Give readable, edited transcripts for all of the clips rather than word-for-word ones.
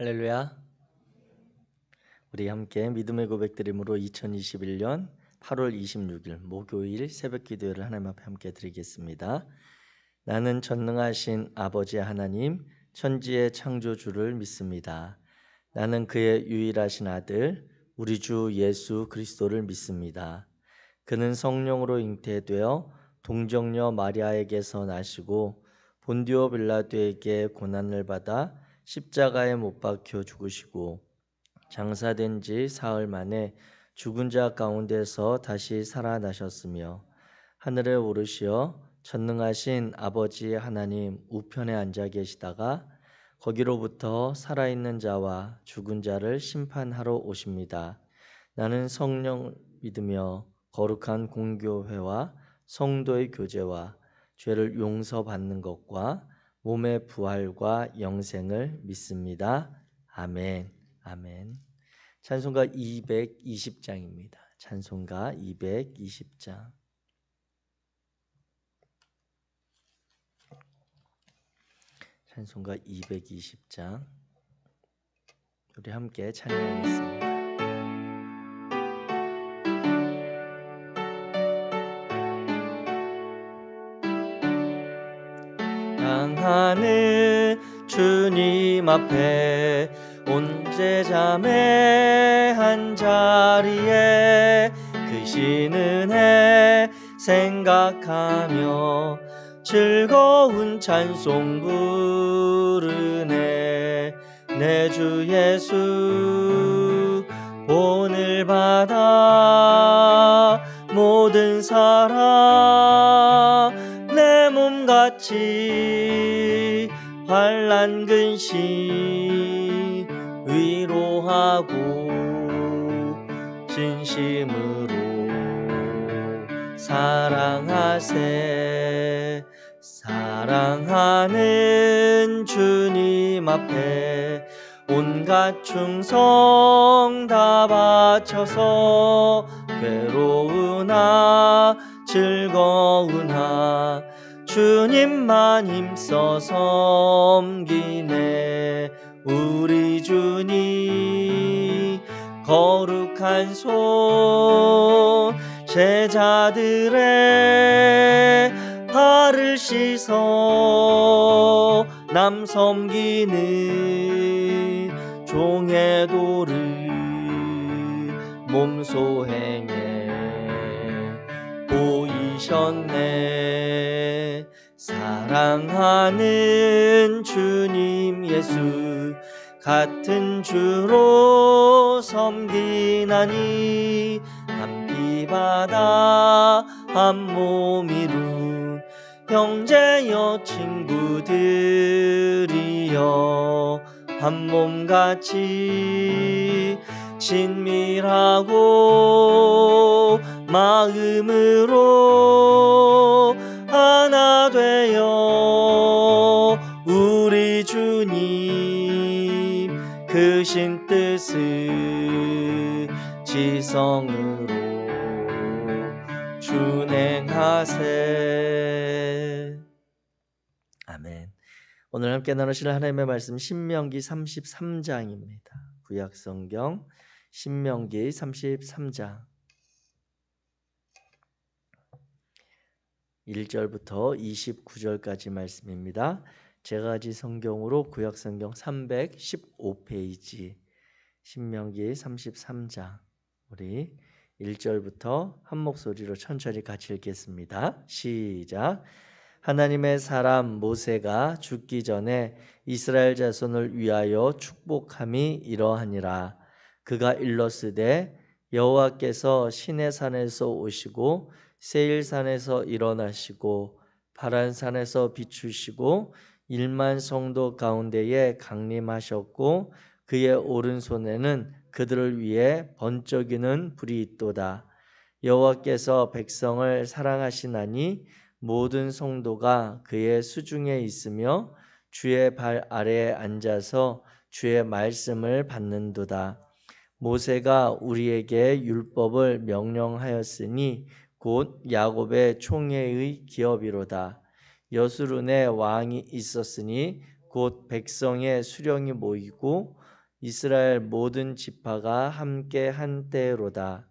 할렐루야. 우리 함께 믿음의 고백드림으로 2021년 8월 26일 목요일 새벽 기도회를 하나님 앞에 함께 드리겠습니다. 나는 전능하신 아버지 하나님 천지의 창조주를 믿습니다. 나는 그의 유일하신 아들 우리 주 예수 그리스도를 믿습니다. 그는 성령으로 잉태되어 동정녀 마리아에게서 나시고 본디오 빌라도에게 고난을 받아 십자가에 못 박혀 죽으시고 장사된 지 사흘 만에 죽은 자 가운데서 다시 살아나셨으며 하늘에 오르시어 전능하신 아버지 하나님 우편에 앉아 계시다가 거기로부터 살아있는 자와 죽은 자를 심판하러 오십니다. 나는 성령 믿으며 거룩한 공교회와 성도의 교제와 죄를 용서받는 것과 몸의 부활과 영생을 믿습니다. 아멘. 아멘. 찬송가 220장입니다. 찬송가 220장. 찬송가 220장. 우리 함께 찬양하겠습니다. 향하는 주님 앞에 온제자매 한자리에 크신 은혜 생각하며 즐거운 찬송 부르네. 내 주 예수 본을 받아 모든 사랑 내 몸같이 환난 근심 위로하고 진심으로 사랑하세. 사랑하는 주님 앞에 온갖 충성 다 바쳐서 괴로우나 즐거우나 주님만 힘써 섬기네. 우리 주님 거룩한 손 제자들의 발을 씻어 남 섬기는 종의 도를 몸소 행해 보이셨네. 사랑하는 주님 예수 같은 주로 섬기나니 한 피 바다 한 몸 이룬 형제여 친구들이여 한 몸같이 친밀하고 마음으로 하나 되어 우리 주님 크신 뜻을 지성으로 준행하세. 아멘. 오늘 함께 나누실 하나님의 말씀 신명기 33장입니다. 구약성경 신명기 33장 1절부터 29절까지 말씀입니다. 제가지 성경으로 구약성경 315페이지 신명기 33장 우리 1절부터 한 목소리로 천천히 같이 읽겠습니다. 시작. 하나님의 사람 모세가 죽기 전에 이스라엘 자손을 위하여 축복함이 이러하니라. 그가 일렀으되 여호와께서 시내산에서 오시고 세일산에서 일어나시고 파란산에서 비추시고 1만 성도 가운데에 강림하셨고 그의 오른손에는 그들을 위해 번쩍이는 불이 있도다. 여호와께서 백성을 사랑하시나니 모든 성도가 그의 수중에 있으며 주의 발 아래에 앉아서 주의 말씀을 받는도다. 모세가 우리에게 율법을 명령하였으니 곧 야곱의 총회의 기업이로다. 여수룬에 왕이 있었으니 곧 백성의 수령이 모이고 이스라엘 모든 지파가 함께 한 때로다.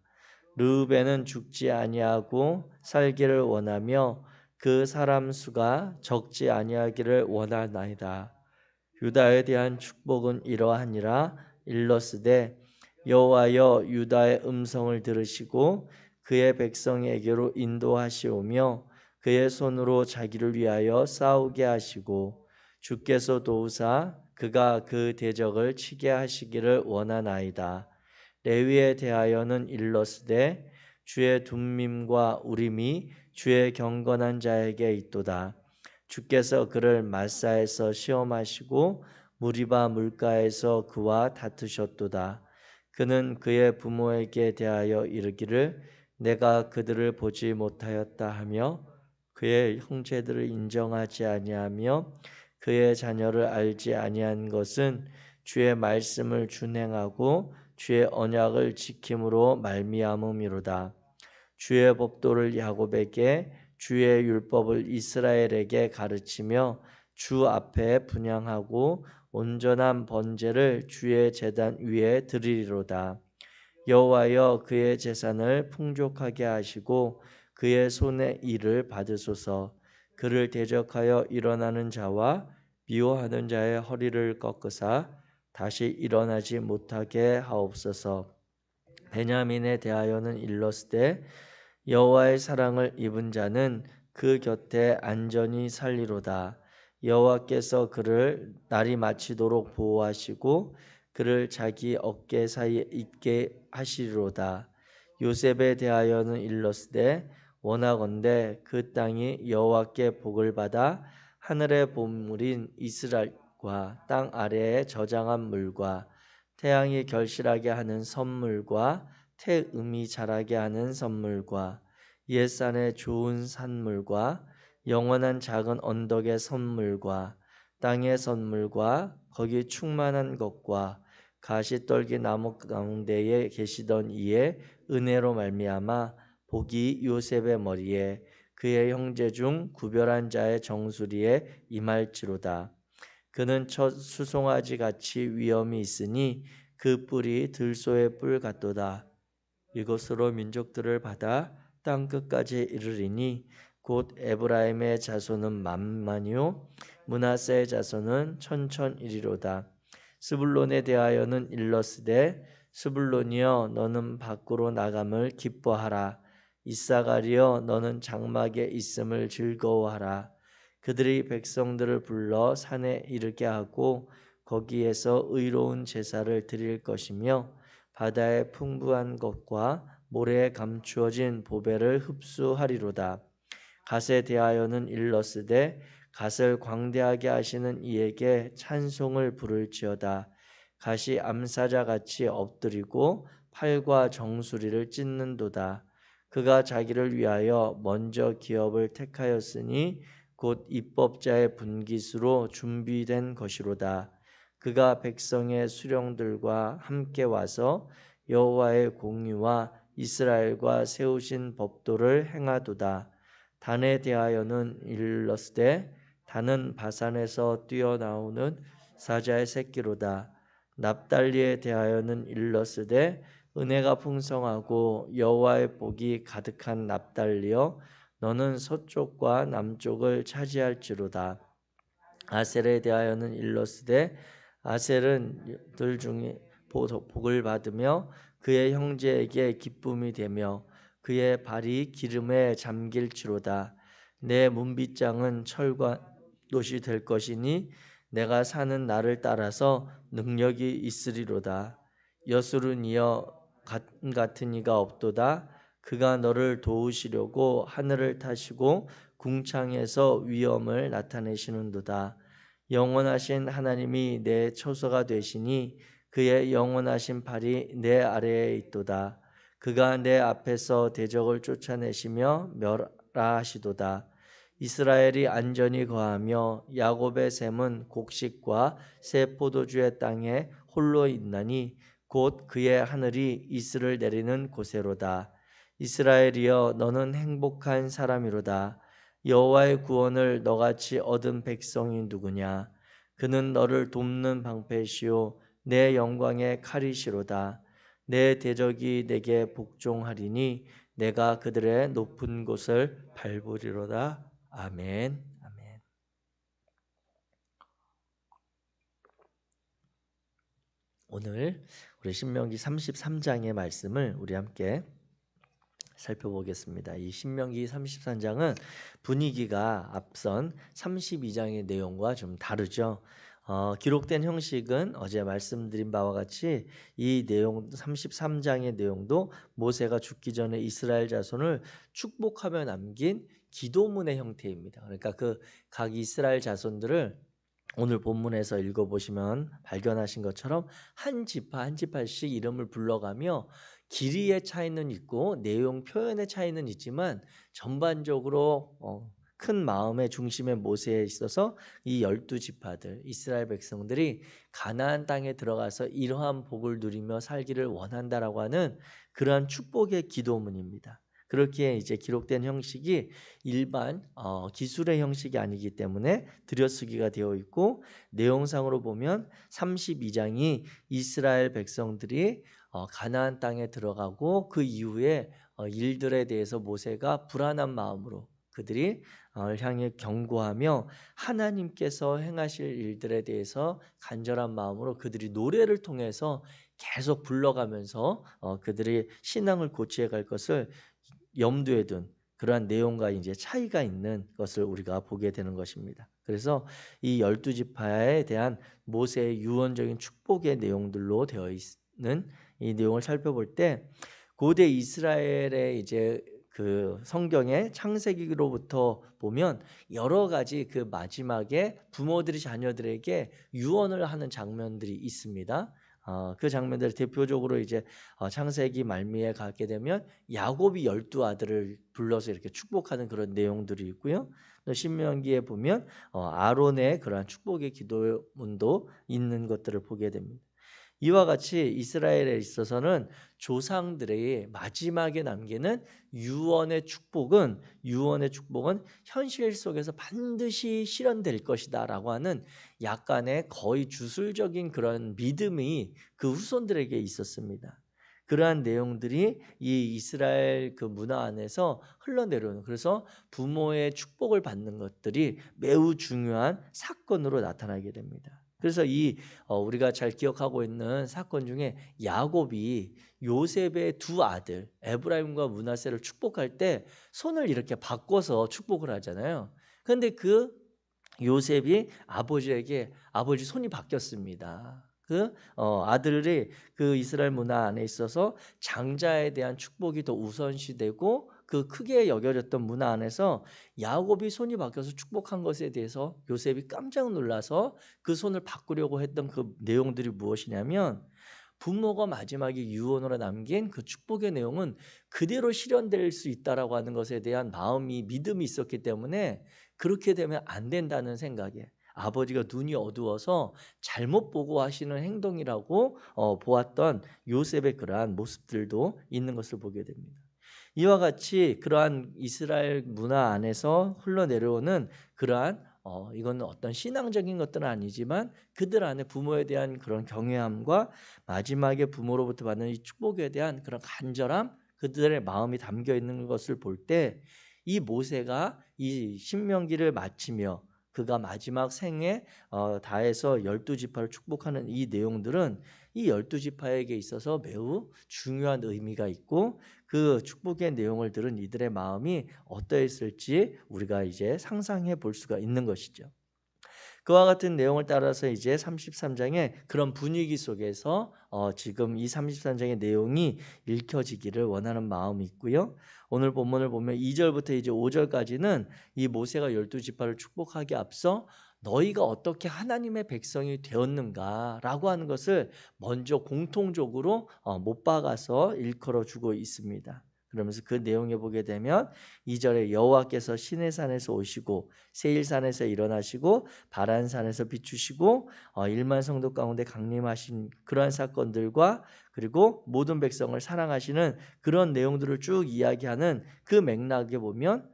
르우벤은 죽지 아니하고 살기를 원하며 그 사람 수가 적지 아니하기를 원하나이다. 유다에 대한 축복은 이러하니라. 일러스되 여호와여 유다의 음성을 들으시고 그의 백성에게로 인도하시오며 그의 손으로 자기를 위하여 싸우게 하시고 주께서 도우사 그가 그 대적을 치게 하시기를 원하나이다. 레위에 대하여는 일러스되 주의 둠밈과 우림이 주의 경건한 자에게 있도다. 주께서 그를 마사에서 시험하시고 무리바 물가에서 그와 다투셨도다. 그는 그의 부모에게 대하여 이르기를 내가 그들을 보지 못하였다 하며 그의 형제들을 인정하지 아니하며 그의 자녀를 알지 아니한 것은 주의 말씀을 준행하고 주의 언약을 지킴으로 말미암음이로다. 주의 법도를 야곱에게 주의 율법을 이스라엘에게 가르치며 주 앞에 분향하고 온전한 번제를 주의 제단 위에 드리리로다. 여호와여 그의 재산을 풍족하게 하시고 그의 손의 일을 받으소서. 그를 대적하여 일어나는 자와 미워하는 자의 허리를 꺾으사 다시 일어나지 못하게 하옵소서. 베냐민에 대하여는 일러스되 여호와의 사랑을 입은 자는 그 곁에 안전히 살리로다. 여호와께서 그를 날이 마치도록 보호하시고 그를 자기 어깨 사이에 있게 하시리로다. 요셉에 대하여는 일러스되 원하건대 그 땅이 여호와께 복을 받아 하늘의 보물인 이스라엘과 땅 아래에 저장한 물과 태양이 결실하게 하는 선물과 태음이 자라게 하는 선물과 옛산의 좋은 산물과 영원한 작은 언덕의 선물과 땅의 선물과 거기 충만한 것과 가시떨기 나무 가운데에 계시던 이의 은혜로 말미암아 복이 요셉의 머리에 그의 형제 중 구별한 자의 정수리에 임할지로다. 그는 첫 수송아지 같이 위엄이 있으니 그 뿔이 들소의 뿔 같도다. 이것으로 민족들을 받아 땅 끝까지 이르리니 곧 에브라임의 자손은 만만이요 므낫세의 자손은 천천이리로다. 스불론에 대하여는 일러스되 스불론이여 너는 밖으로 나감을 기뻐하라. 이사가리여 너는 장막에 있음을 즐거워하라. 그들이 백성들을 불러 산에 이르게 하고 거기에서 의로운 제사를 드릴 것이며 바다의 풍부한 것과 모래에 감추어진 보배를 흡수하리로다. 갓에 대하여는 일러스되 갓을 광대하게 하시는 이에게 찬송을 부를지어다. 갓이 암사자같이 엎드리고 팔과 정수리를 찢는도다. 그가 자기를 위하여 먼저 기업을 택하였으니 곧 입법자의 분깃으로 준비된 것이로다. 그가 백성의 수령들과 함께 와서 여호와의 공의와 이스라엘과 세우신 법도를 행하도다. 단에 대하여는 일러스되 단은 바산에서 뛰어나오는 사자의 새끼로다. 납달리에 대하여는 일러스되 은혜가 풍성하고 여호와의 복이 가득한 납달리여 너는 서쪽과 남쪽을 차지할지로다. 아셀에 대하여는 일러스되 아셀은 들 중에 복을 받으며 그의 형제에게 기쁨이 되며 그의 발이 기름에 잠길지로다. 내 문빗장은 철과 놋이 될 것이니 내가 사는 날을 따라서 능력이 있으리로다. 여수른이여 같은 이가 없도다. 그가 너를 도우시려고 하늘을 타시고 궁창에서 위엄을 나타내시는도다. 영원하신 하나님이 내 처소가 되시니 그의 영원하신 팔이 내 아래에 있도다. 그가 내 앞에서 대적을 쫓아내시며 멸하시도다. 이스라엘이 안전히 거하며 야곱의 샘은 곡식과 새 포도주의 땅에 홀로 있나니 곧 그의 하늘이 이슬을 내리는 곳에로다. 이스라엘이여 너는 행복한 사람이로다. 여호와의 구원을 너같이 얻은 백성이 누구냐? 그는 너를 돕는 방패시요 내 영광의 칼이시로다. 내 대적이 내게 복종하리니 내가 그들의 높은 곳을 밟으리로다. 아멘. 아멘. 오늘 우리 신명기 33장의 말씀을 우리 함께 살펴보겠습니다. 이 신명기 33장은 분위기가 앞선 32장의 내용과 좀 다르죠. 기록된 형식은 어제 말씀드린 바와 같이 이 내용 33장의 내용도 모세가 죽기 전에 이스라엘 자손을 축복하며 남긴 기도문의 형태입니다. 그러니까 그 각 이스라엘 자손들을 오늘 본문에서 읽어보시면 발견하신 것처럼 한 지파 한 지파씩 이름을 불러가며 길이의 차이는 있고 내용 표현의 차이는 있지만 전반적으로 큰 마음의 중심의 모세에 있어서 이 12지파들 이스라엘 백성들이 가나안 땅에 들어가서 이러한 복을 누리며 살기를 원한다라고 하는 그러한 축복의 기도문입니다. 그렇게 이제 기록된 형식이 일반 기술의 형식이 아니기 때문에 들여쓰기가 되어 있고, 내용상으로 보면 32장이 이스라엘 백성들이 가나안 땅에 들어가고 그 이후에 일들에 대해서 모세가 불안한 마음으로 그들이 향해 경고하며 하나님께서 행하실 일들에 대해서 간절한 마음으로 그들이 노래를 통해서 계속 불러가면서 그들이 신앙을 고치해 갈 것을 염두에 둔 그러한 내용과 이제 차이가 있는 것을 우리가 보게 되는 것입니다. 그래서 이 12지파에 대한 모세의 유언적인 축복의 내용들로 되어 있는 이 내용을 살펴볼 때, 고대 이스라엘의 이제 그 성경의 창세기로부터 보면 여러 가지 그 마지막에 부모들이 자녀들에게 유언을 하는 장면들이 있습니다. 그 장면들 대표적으로 이제 창세기 말미에 가게 되면 야곱이 12아들을 불러서 이렇게 축복하는 그런 내용들이 있고요. 또 신명기에 보면 아론의 그러한 축복의 기도문도 있는 것들을 보게 됩니다. 이와 같이 이스라엘에 있어서는 조상들의 마지막에 남기는 유언의 축복은 현실 속에서 반드시 실현될 것이다라고 하는 약간의 거의 주술적인 그런 믿음이 그 후손들에게 있었습니다. 그러한 내용들이 이 이스라엘 그 문화 안에서 흘러내려오는, 그래서 부모의 축복을 받는 것들이 매우 중요한 사건으로 나타나게 됩니다. 그래서 우리가 잘 기억하고 있는 사건 중에 야곱이 요셉의 두 아들 에브라임과 므낫세를 축복할 때 손을 이렇게 바꿔서 축복을 하잖아요. 그런데 그 요셉이 아버지에게 아버지 손이 바뀌었습니다. 아들이 그 이스라엘 문화 안에 있어서 장자에 대한 축복이 더 우선시되고 그 크게 여겨졌던 문화 안에서 야곱이 손이 바뀌어서 축복한 것에 대해서 요셉이 깜짝 놀라서 그 손을 바꾸려고 했던 그 내용들이 무엇이냐면, 부모가 마지막에 유언으로 남긴 그 축복의 내용은 그대로 실현될 수 있다라고 하는 것에 대한 믿음이 있었기 때문에 그렇게 되면 안 된다는 생각에 아버지가 눈이 어두워서 잘못 보고 하시는 행동이라고 보았던 요셉의 그러한 모습들도 있는 것을 보게 됩니다. 이와 같이 그러한 이스라엘 문화 안에서 흘러내려오는 그러한 이건 어떤 신앙적인 것들은 아니지만 그들 안에 부모에 대한 그런 경외함과 마지막에 부모로부터 받는 이 축복에 대한 그런 간절함, 그들의 마음이 담겨 있는 것을 볼 때, 이 모세가 이 신명기를 마치며 그가 마지막 생에 다해서 12지파를 축복하는 이 내용들은 이 12지파에게 있어서 매우 중요한 의미가 있고, 그 축복의 내용을 들은 이들의 마음이 어떠했을지 우리가 이제 상상해 볼 수가 있는 것이죠. 그와 같은 내용을 따라서 이제 33장의 그런 분위기 속에서 지금 이 33장의 내용이 읽혀지기를 원하는 마음이 있고요. 오늘 본문을 보면 2절부터 이제 5절까지는 이 모세가 12지파를 축복하기 앞서 너희가 어떻게 하나님의 백성이 되었는가라고 하는 것을 먼저 공통적으로 못 박아서 일컬어 주고 있습니다. 그러면서 그 내용에 보게 되면 2절에 여호와께서 시내산에서 오시고 세일산에서 일어나시고 바란산에서 비추시고 1만 성도 가운데 강림하신 그러한 사건들과, 그리고 모든 백성을 사랑하시는 그런 내용들을 쭉 이야기하는 그 맥락에 보면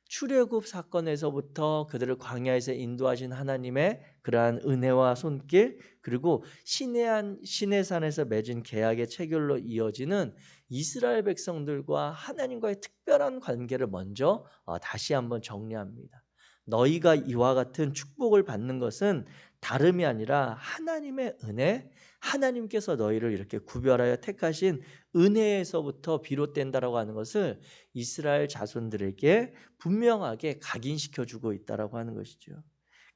출애굽 사건에서부터 그들을 광야에서 인도하신 하나님의 그러한 은혜와 손길, 그리고 시내산에서 맺은 계약의 체결로 이어지는 이스라엘 백성들과 하나님과의 특별한 관계를 먼저 다시 한번 정리합니다. 너희가 이와 같은 축복을 받는 것은 다름이 아니라 하나님의 은혜, 하나님께서 너희를 이렇게 구별하여 택하신 은혜에서부터 비롯된다라고 하는 것을 이스라엘 자손들에게 분명하게 각인시켜주고 있다라고 하는 것이죠.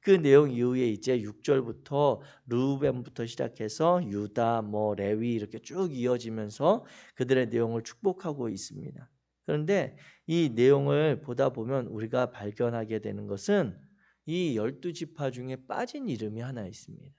그 내용 이후에 이제 6절부터 르우벤부터 시작해서 유다, 레위 이렇게 쭉 이어지면서 그들의 내용을 축복하고 있습니다. 그런데 이 내용을 보다 보면 우리가 발견하게 되는 것은 이 12지파 중에 빠진 이름이 하나 있습니다.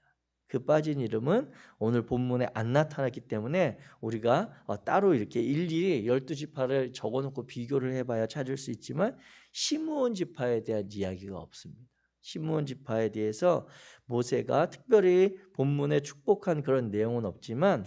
그 빠진 이름은 오늘 본문에 안 나타났기 때문에 우리가 따로 이렇게 일일이 12지파를 적어놓고 비교를 해봐야 찾을 수 있지만 시므온 지파에 대한 이야기가 없습니다. 시므온 지파에 대해서 모세가 특별히 본문에 축복한 그런 내용은 없지만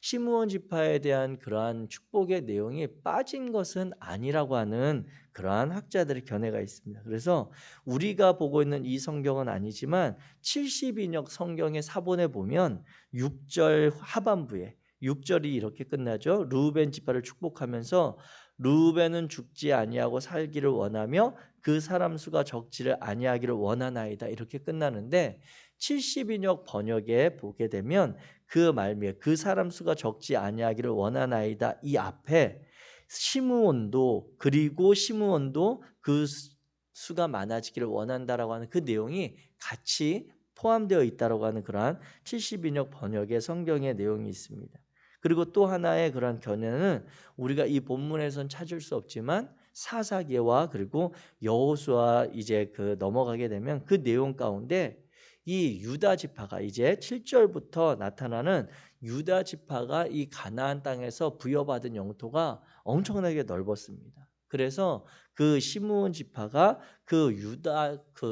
시므온 지파에 대한 그러한 축복의 내용이 빠진 것은 아니라고 하는 그러한 학자들의 견해가 있습니다. 그래서 우리가 보고 있는 이 성경은 아니지만 70인역 성경의 사본에 보면 6절 하반부에 6절이 이렇게 끝나죠. 르우벤 지파를 축복하면서 르우벤은 죽지 아니하고 살기를 원하며 그 사람 수가 적지를 아니하기를 원하나이다 이렇게 끝나는데 70인역 번역에 보게 되면 그 말미에 그 사람 수가 적지 아니하기를 원하나이다 이 앞에 시므온도 그리고 시므온도 그 수가 많아지기를 원한다라고 하는 그 내용이 같이 포함되어 있다라고 하는 그러한 70인역 번역의 성경의 내용이 있습니다. 그리고 또 하나의 그런 견해는 우리가 이 본문에선 찾을 수 없지만 사사기와 그리고 여호수아 이제 그 넘어가게 되면 그 내용 가운데 이 유다 지파가 이제 7절부터 나타나는 유다 지파가 이 가나안 땅에서 부여받은 영토가 엄청나게 넓었습니다. 그래서 그 시므온 지파가 그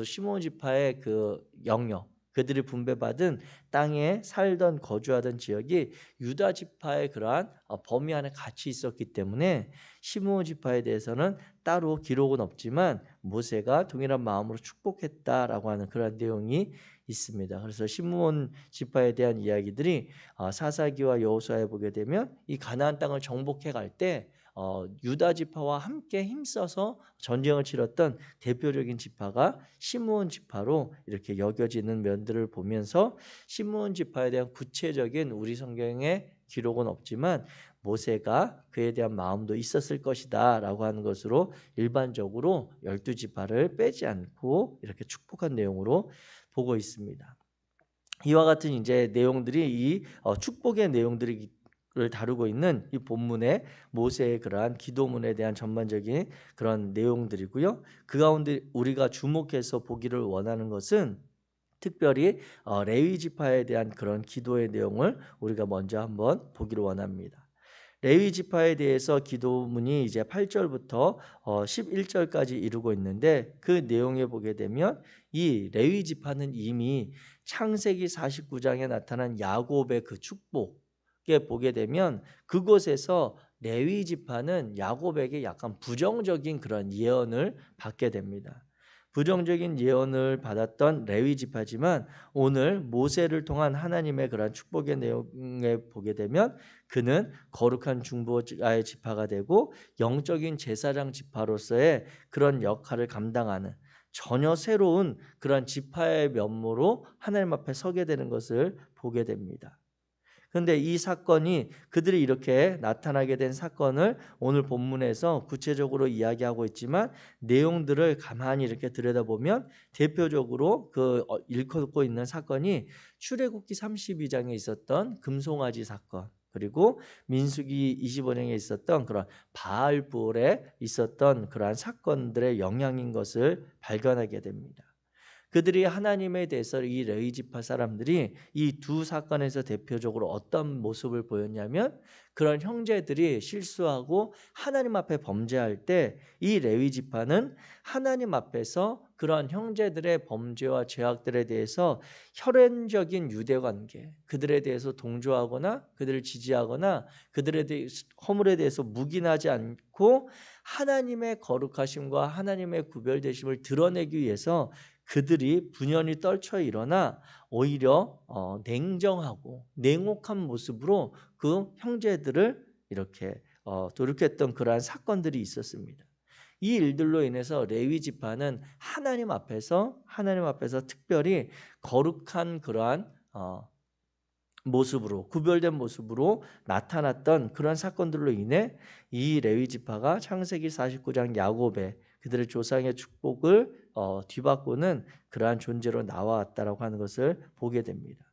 시므온 지파의 그 영역 그들이 분배받은 땅에 살던 거주하던 지역이 유다 지파의 그러한 범위 안에 같이 있었기 때문에 시므온 지파에 대해서는 따로 기록은 없지만 모세가 동일한 마음으로 축복했다라고 하는 그런 내용이 있습니다. 그래서 시므온 지파에 대한 이야기들이 사사기와 여호수아에 보게 되면 이 가나안 땅을 정복해 갈 때 유다 지파와 함께 힘써서 전쟁을 치렀던 대표적인 지파가 시므온 지파로 이렇게 여겨지는 면들을 보면서 시므온 지파에 대한 구체적인 우리 성경의 기록은 없지만 모세가 그에 대한 마음도 있었을 것이다 라고 하는 것으로 일반적으로 12지파를 빼지 않고 이렇게 축복한 내용으로 보고 있습니다. 이와 같은 이제 내용들이 이 축복의 내용들을 다루고 있는 이 본문의 모세의 그러한 기도문에 대한 전반적인 그런 내용들이고요. 그 가운데 우리가 주목해서 보기를 원하는 것은 특별히 레위 지파에 대한 그런 기도의 내용을 우리가 먼저 한번 보기를 원합니다. 레위 지파에 대해서 기도문이 이제 8절부터 11절까지 이루고 있는데 그 내용에 보게 되면 이 레위 지파는 이미 창세기 49장에 나타난 야곱의 그 축복에 보게 되면 그곳에서 레위 지파는 야곱에게 약간 부정적인 그런 예언을 받게 됩니다. 부정적인 예언을 받았던 레위 지파지만 오늘 모세를 통한 하나님의 그런 축복의 내용에 보게 되면 그는 거룩한 중보자의 지파가 되고 영적인 제사장 지파로서의 그런 역할을 감당하는 전혀 새로운 그런 지파의 면모로 하나님 앞에 서게 되는 것을 보게 됩니다. 그런데 이 사건이 그들이 이렇게 나타나게 된 사건을 오늘 본문에서 구체적으로 이야기하고 있지만 내용들을 가만히 이렇게 들여다보면 대표적으로 일컫고 있는 사건이 출애굽기 32장에 있었던 금송아지 사건 그리고 민수기 25장에 있었던 그런 바알불에 있었던 그러한 사건들의 영향인 것을 발견하게 됩니다. 그들이 하나님에 대해서 이 레위 지파 사람들이 이 두 사건에서 대표적으로 어떤 모습을 보였냐면, 그런 형제들이 실수하고 하나님 앞에 범죄할 때 이 레위 지파는 하나님 앞에서 그런 형제들의 범죄와 죄악들에 대해서 혈연적인 유대 관계, 그들에 대해서 동조하거나 그들을 지지하거나 그들에 대해서 허물에 대해서 묵인하지 않고 하나님의 거룩하심과 하나님의 구별되심을 드러내기 위해서 그들이 분연히 떨쳐 일어나 오히려 냉정하고 냉혹한 모습으로 그 형제들을 이렇게 도륙했던 그러한 사건들이 있었습니다. 이 일들로 인해서 레위 지파는 하나님 앞에서 특별히 거룩한 그러한 모습으로, 구별된 모습으로 나타났던 그런 사건들로 인해 이 레위 지파가 창세기 49장 야곱의 그들의 조상의 축복을 뒤바꾸는 그러한 존재로 나와왔다라고 하는 것을 보게 됩니다.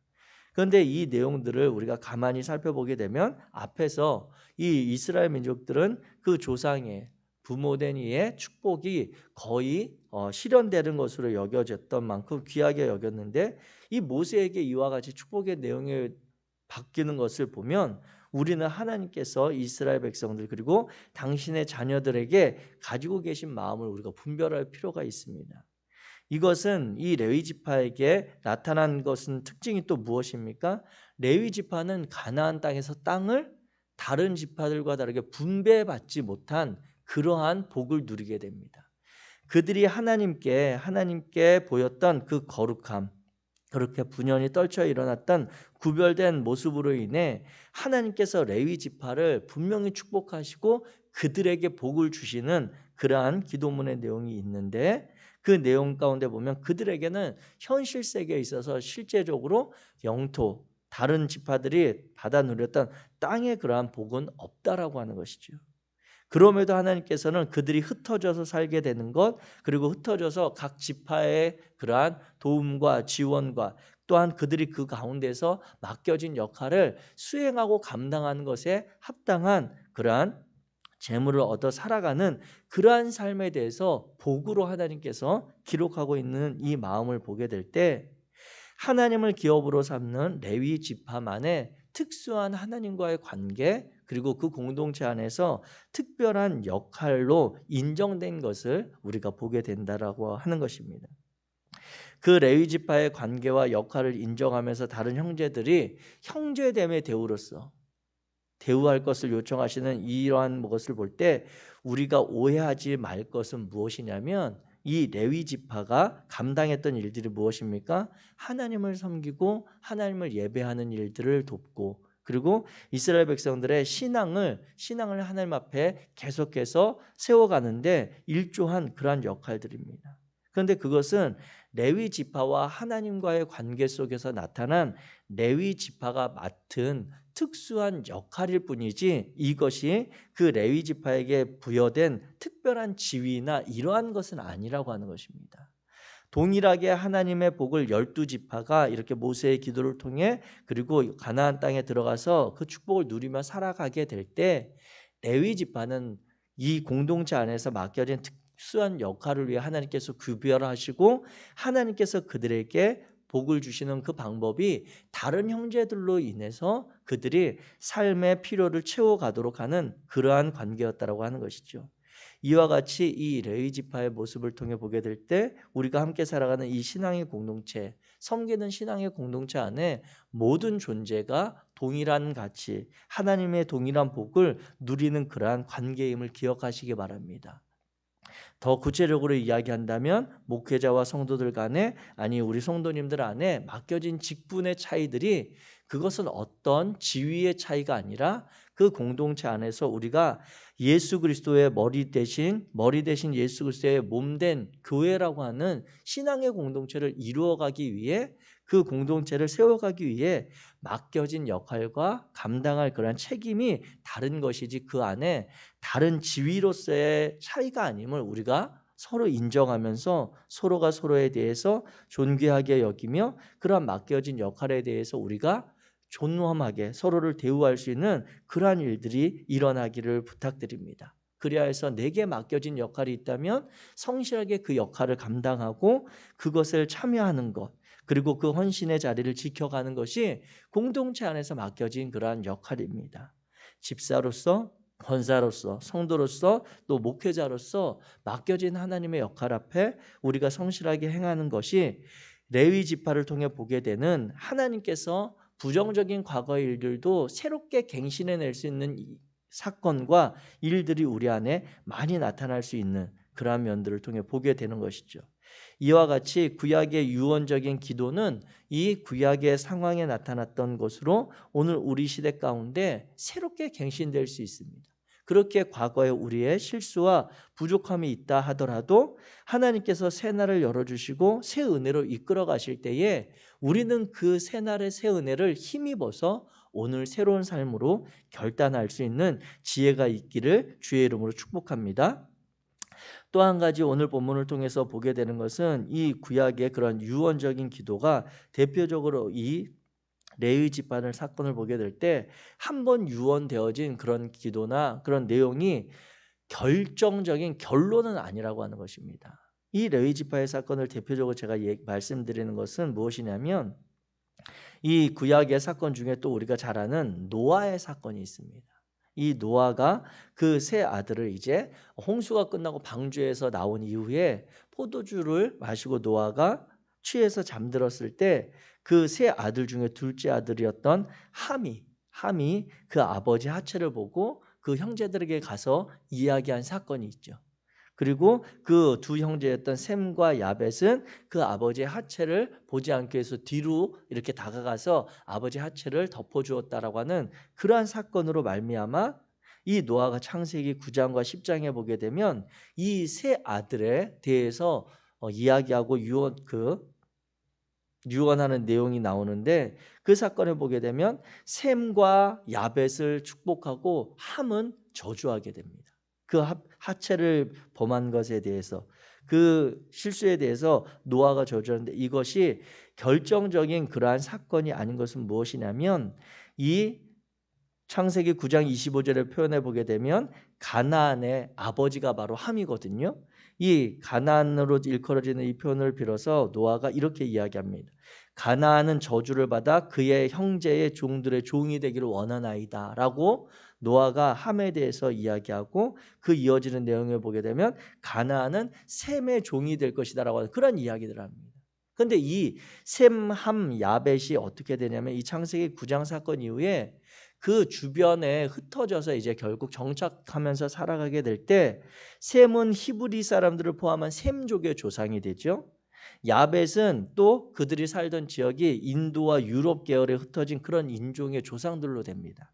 그런데 이 내용들을 우리가 가만히 살펴보게 되면 앞에서 이 이스라엘 민족들은 그 조상의 부모된 이의 축복이 거의 실현되는 것으로 여겨졌던 만큼 귀하게 여겼는데, 이 모세에게 이와 같이 축복의 내용이 바뀌는 것을 보면 우리는 하나님께서 이스라엘 백성들 그리고 당신의 자녀들에게 가지고 계신 마음을 우리가 분별할 필요가 있습니다. 이것은 이 레위 지파에게 나타난 것은 특징이 또 무엇입니까? 레위 지파는 가나안 땅에서 땅을 다른 지파들과 다르게 분배받지 못한 그러한 복을 누리게 됩니다. 그들이 하나님께 보였던 그 거룩함, 그렇게 분연히 떨쳐 일어났던 구별된 모습으로 인해 하나님께서 레위 지파를 분명히 축복하시고 그들에게 복을 주시는 그러한 기도문의 내용이 있는데, 그 내용 가운데 보면 그들에게는 현실 세계에 있어서 실제적으로 영토, 다른 지파들이 받아 누렸던 땅의 그러한 복은 없다라고 하는 것이죠. 그럼에도 하나님께서는 그들이 흩어져서 살게 되는 것, 그리고 흩어져서 각 지파의 그러한 도움과 지원과 또한 그들이 그 가운데서 맡겨진 역할을 수행하고 감당하는 것에 합당한 그러한 재물을 얻어 살아가는 그러한 삶에 대해서 복으로 하나님께서 기록하고 있는 이 마음을 보게 될 때, 하나님을 기업으로 삼는 레위 지파만의 특수한 하나님과의 관계, 그리고 그 공동체 안에서 특별한 역할로 인정된 것을 우리가 보게 된다라고 하는 것입니다. 그 레위 지파의 관계와 역할을 인정하면서 다른 형제들이 형제됨의 대우로서 대우할 것을 요청하시는 이러한 것을 볼 때 우리가 오해하지 말 것은 무엇이냐면, 이 레위 지파가 감당했던 일들이 무엇입니까? 하나님을 섬기고 하나님을 예배하는 일들을 돕고, 그리고 이스라엘 백성들의 신앙을 하나님 앞에 계속해서 세워가는데 일조한 그러한 역할들입니다. 그런데 그것은 레위 지파와 하나님과의 관계 속에서 나타난 레위 지파가 맡은 특수한 역할일 뿐이지, 이것이 그 레위 지파에게 부여된 특별한 지위나 이러한 것은 아니라고 하는 것입니다. 동일하게 하나님의 복을 12지파가 이렇게 모세의 기도를 통해 그리고 가나안 땅에 들어가서 그 축복을 누리며 살아가게 될 때, 레위 지파는 이 공동체 안에서 맡겨진 특수한 역할을 위해 하나님께서 구별하시고 하나님께서 그들에게 복을 주시는 그 방법이 다른 형제들로 인해서 그들이 삶의 필요를 채워가도록 하는 그러한 관계였다라고 하는 것이죠. 이와 같이 이 레위 지파의 모습을 통해 보게 될 때 우리가 함께 살아가는 이 신앙의 공동체, 섬기는 신앙의 공동체 안에 모든 존재가 동일한 가치, 하나님의 동일한 복을 누리는 그러한 관계임을 기억하시기 바랍니다. 더 구체적으로 이야기한다면 목회자와 성도들 간에, 아니 우리 성도님들 안에 맡겨진 직분의 차이들이, 그것은 어떤 지위의 차이가 아니라 그 공동체 안에서 우리가 예수 그리스도의 머리 대신 예수 그리스도의 몸된 교회라고 하는 신앙의 공동체를 이루어가기 위해, 그 공동체를 세워가기 위해 맡겨진 역할과 감당할 그런 책임이 다른 것이지, 그 안에 다른 지위로서의 차이가 아님을 우리가 서로 인정하면서 서로가 서로에 대해서 존귀하게 여기며 그러한 맡겨진 역할에 대해서 우리가 존엄하게 서로를 대우할 수 있는 그러한 일들이 일어나기를 부탁드립니다. 그리하여서 내게 맡겨진 역할이 있다면 성실하게 그 역할을 감당하고 그것을 참여하는 것, 그리고 그 헌신의 자리를 지켜가는 것이 공동체 안에서 맡겨진 그러한 역할입니다. 집사로서, 권사로서, 성도로서, 또 목회자로서 맡겨진 하나님의 역할 앞에 우리가 성실하게 행하는 것이 레위 지파를 통해 보게 되는 하나님께서 부정적인 과거의 일들도 새롭게 갱신해낼 수 있는 사건과 일들이 우리 안에 많이 나타날 수 있는 그러한 면들을 통해 보게 되는 것이죠. 이와 같이 구약의 유언적인 기도는 이 구약의 상황에 나타났던 것으로 오늘 우리 시대 가운데 새롭게 갱신될 수 있습니다. 그렇게 과거에 우리의 실수와 부족함이 있다 하더라도 하나님께서 새 날을 열어주시고 새 은혜로 이끌어 가실 때에 우리는 그 새 날의 새 은혜를 힘입어서 오늘 새로운 삶으로 결단할 수 있는 지혜가 있기를 주의 이름으로 축복합니다. 또 한 가지 오늘 본문을 통해서 보게 되는 것은 이 구약의 그런 유언적인 기도가 대표적으로 이 레위 집안의 사건을 보게 될 때 한 번 유언되어진 그런 기도나 그런 내용이 결정적인 결론은 아니라고 하는 것입니다. 이 레위 지파의 사건을 대표적으로 제가 말씀드리는 것은 무엇이냐면 이 구약의 사건 중에 또 우리가 잘 아는 노아의 사건이 있습니다. 이 노아가 그 세 아들을 이제 홍수가 끝나고 방주에서 나온 이후에 포도주를 마시고 노아가 취해서 잠들었을 때 그 세 아들 중에 둘째 아들이었던 함이 그 아버지 하체를 보고 그 형제들에게 가서 이야기한 사건이 있죠. 그리고 그 두 형제였던 셈과 야벳은 그 아버지의 하체를 보지 않기 위해서 뒤로 이렇게 다가가서 아버지 하체를 덮어주었다라고 하는 그러한 사건으로 말미암아 이 노아가 창세기 9장과 10장에 보게 되면 이 세 아들에 대해서 이야기하고 유언하는 내용이 나오는데 그 사건을 보게 되면 셈과 야벳을 축복하고 함은 저주하게 됩니다. 그 하체를 범한 것에 대해서 그 실수에 대해서 노아가 저주하는데 이것이 결정적인 그러한 사건이 아닌 것은 무엇이냐면 이 창세기 9장 25절을 표현해 보게 되면 가나안의 아버지가 바로 함이거든요. 이 가나안으로 일컬어지는 이 표현을 빌어서 노아가 이렇게 이야기합니다. 가나안은 저주를 받아 그의 형제의 종들의 종이 되기를 원하나이다 라고 노아가 함에 대해서 이야기하고 그 이어지는 내용을 보게 되면 가나안은 셈의 종이 될 것이다 라고 하는 그런 이야기들을 합니다. 그런데 이 셈, 함, 야벳이 어떻게 되냐면 이 창세기 9장 사건 이후에 그 주변에 흩어져서 이제 결국 정착하면서 살아가게 될 때 셈은 히브리 사람들을 포함한 셈족의 조상이 되죠. 야벳은 또 그들이 살던 지역이 인도와 유럽 계열에 흩어진 그런 인종의 조상들로 됩니다.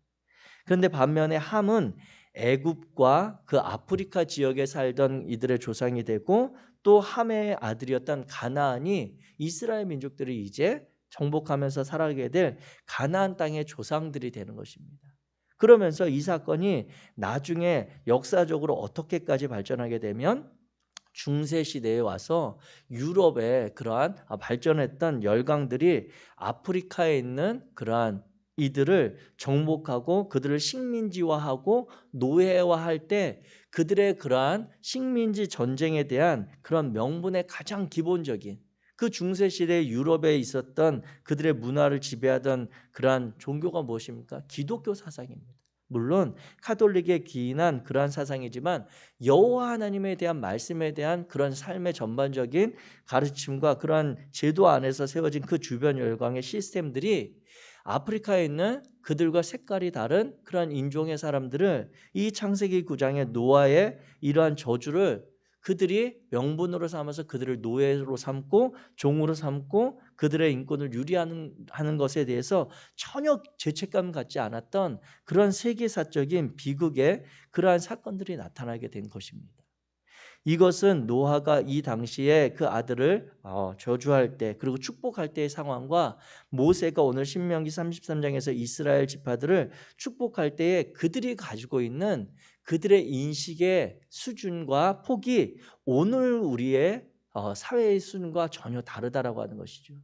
그런데 반면에 함은 애굽과 그 아프리카 지역에 살던 이들의 조상이 되고 또 함의 아들이었던 가나안이 이스라엘 민족들이 이제 정복하면서 살아가게 될 가나안 땅의 조상들이 되는 것입니다. 그러면서 이 사건이 나중에 역사적으로 어떻게까지 발전하게 되면 중세 시대에 와서 유럽의 그러한 발전했던 열강들이 아프리카에 있는 그러한 이들을 정복하고 그들을 식민지화하고 노예화할 때 그들의 그러한 식민지 전쟁에 대한 그런 명분의 가장 기본적인 그 중세 시대 유럽에 있었던 그들의 문화를 지배하던 그러한 종교가 무엇입니까? 기독교 사상입니다. 물론 카톨릭에 기인한 그러한 사상이지만 여호와 하나님에 대한 말씀에 대한 그런 삶의 전반적인 가르침과 그러한 제도 안에서 세워진 그 주변 열강의 시스템들이 아프리카에 있는 그들과 색깔이 다른 그러한 인종의 사람들을 이 창세기 9장의 노아의 이러한 저주를 그들이 명분으로 삼아서 그들을 노예로 삼고 종으로 삼고 그들의 인권을 유리하는 것에 대해서 전혀 죄책감 갖지 않았던 그런 세계사적인 비극의 그러한 사건들이 나타나게 된 것입니다. 이것은 노아가 이 당시에 그 아들을 저주할 때 그리고 축복할 때의 상황과 모세가 오늘 신명기 33장에서 이스라엘 지파들을 축복할 때에 그들이 가지고 있는 그들의 인식의 수준과 폭이 오늘 우리의 사회의 수준과 전혀 다르다라고 하는 것이죠.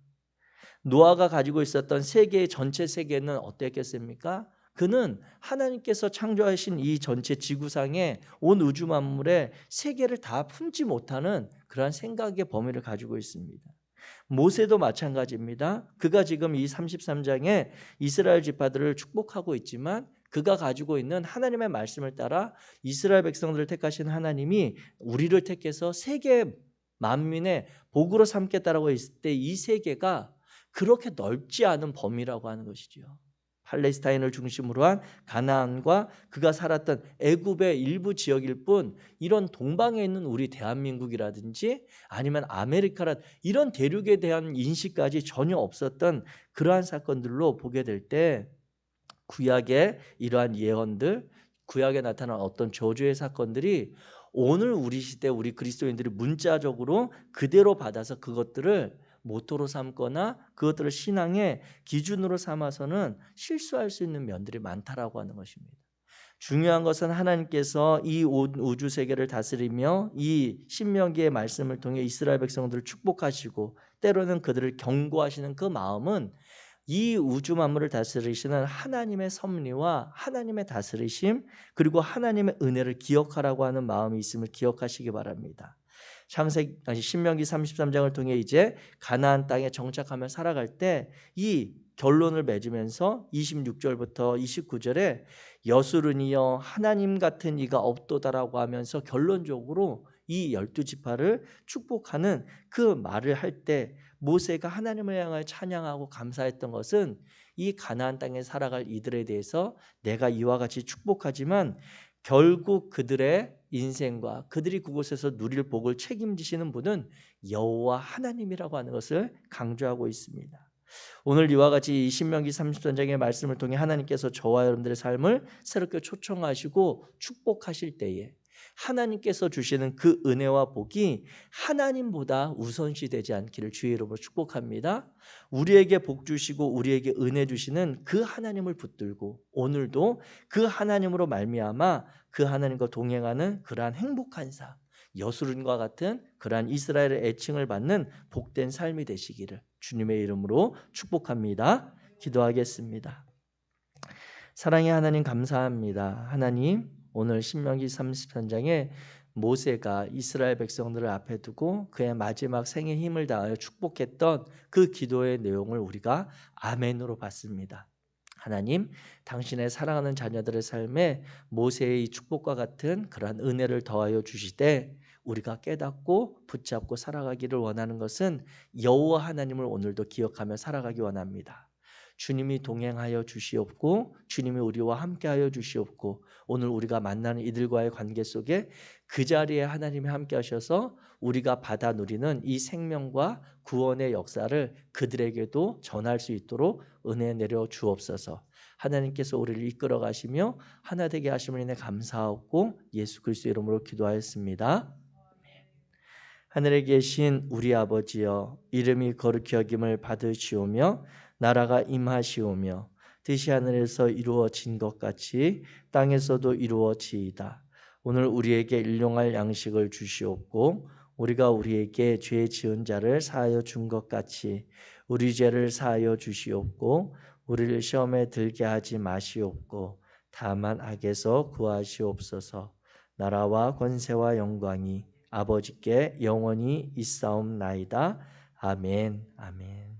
노아가 가지고 있었던 세계의 전체 세계는 어땠겠습니까? 그는 하나님께서 창조하신 이 전체 지구상의 온 우주 만물의 세계를 다 품지 못하는 그러한 생각의 범위를 가지고 있습니다. 모세도 마찬가지입니다. 그가 지금 이 33장에 이스라엘 지파들을 축복하고 있지만 그가 가지고 있는 하나님의 말씀을 따라 이스라엘 백성들을 택하신 하나님이 우리를 택해서 세계 만민의 복으로 삼겠다라고 했을 때 이 세계가 그렇게 넓지 않은 범위라고 하는 것이죠. 팔레스타인을 중심으로 한 가나안과 그가 살았던 애굽의 일부 지역일 뿐 이런 동방에 있는 우리 대한민국이라든지 아니면 아메리카라 이런 대륙에 대한 인식까지 전혀 없었던 그러한 사건들로 보게 될 때 구약의 이러한 예언들, 구약에 나타난 어떤 저주의 사건들이 오늘 우리 시대 우리 그리스도인들이 문자적으로 그대로 받아서 그것들을 모토로 삼거나 그것들을 신앙의 기준으로 삼아서는 실수할 수 있는 면들이 많다라고 하는 것입니다. 중요한 것은 하나님께서 이 우주 세계를 다스리며 이 신명기의 말씀을 통해 이스라엘 백성들을 축복하시고 때로는 그들을 경고하시는 그 마음은 이 우주 만물을 다스리시는 하나님의 섭리와 하나님의 다스리심 그리고 하나님의 은혜를 기억하라고 하는 마음이 있음을 기억하시기 바랍니다. 신명기 33장을 통해 이제 가나안 땅에 정착하며 살아갈 때 이 결론을 맺으면서 26절부터 29절에 여수르니여 하나님 같은 이가 없도다라고 하면서 결론적으로 이 12지파를 축복하는 그 말을 할 때 모세가 하나님을 향하여 찬양하고 감사했던 것은 이 가나안 땅에 살아갈 이들에 대해서 내가 이와 같이 축복하지만 결국 그들의 인생과 그들이 그곳에서 누릴 복을 책임지시는 분은 여호와 하나님이라고 하는 것을 강조하고 있습니다. 오늘 이와 같이 이 신명기 33장의 말씀을 통해 하나님께서 저와 여러분들의 삶을 새롭게 초청하시고 축복하실 때에 하나님께서 주시는 그 은혜와 복이 하나님보다 우선시되지 않기를 주의 이름으로 축복합니다. 우리에게 복 주시고 우리에게 은혜 주시는 그 하나님을 붙들고 오늘도 그 하나님으로 말미암아 그 하나님과 동행하는 그러한 행복한 삶, 여수론과 같은 그러한 이스라엘의 애칭을 받는 복된 삶이 되시기를 주님의 이름으로 축복합니다. 기도하겠습니다. 사랑의 하나님 감사합니다. 하나님 오늘 신명기 33장에 모세가 이스라엘 백성들을 앞에 두고 그의 마지막 생의 힘을 다하여 축복했던 그 기도의 내용을 우리가 아멘으로 봤습니다. 하나님, 당신의 사랑하는 자녀들의 삶에 모세의 축복과 같은 그러한 은혜를 더하여 주시되 우리가 깨닫고 붙잡고 살아가기를 원하는 것은 여호와 하나님을 오늘도 기억하며 살아가기 원합니다. 주님이 동행하여 주시옵고 주님이 우리와 함께하여 주시옵고 오늘 우리가 만나는 이들과의 관계 속에 그 자리에 하나님이 함께 하셔서 우리가 받아 누리는 이 생명과 구원의 역사를 그들에게도 전할 수 있도록 은혜 내려 주옵소서. 하나님께서 우리를 이끌어 가시며 하나 되게 하심을 인해 감사하고 예수 그리스도 이름으로 기도하였습니다. 하늘에 계신 우리 아버지여, 이름이 거룩히 여김을 받으시오며 나라가 임하시오며 뜻이 하늘에서 이루어진 것 같이 땅에서도 이루어지이다. 오늘 우리에게 일용할 양식을 주시옵고 우리가 우리에게 죄 지은 자를 사하여 준 것 같이 우리 죄를 사하여 주시옵고 우리를 시험에 들게 하지 마시옵고 다만 악에서 구하시옵소서. 나라와 권세와 영광이 아버지께 영원히 있사옵나이다. 아멘. 아멘.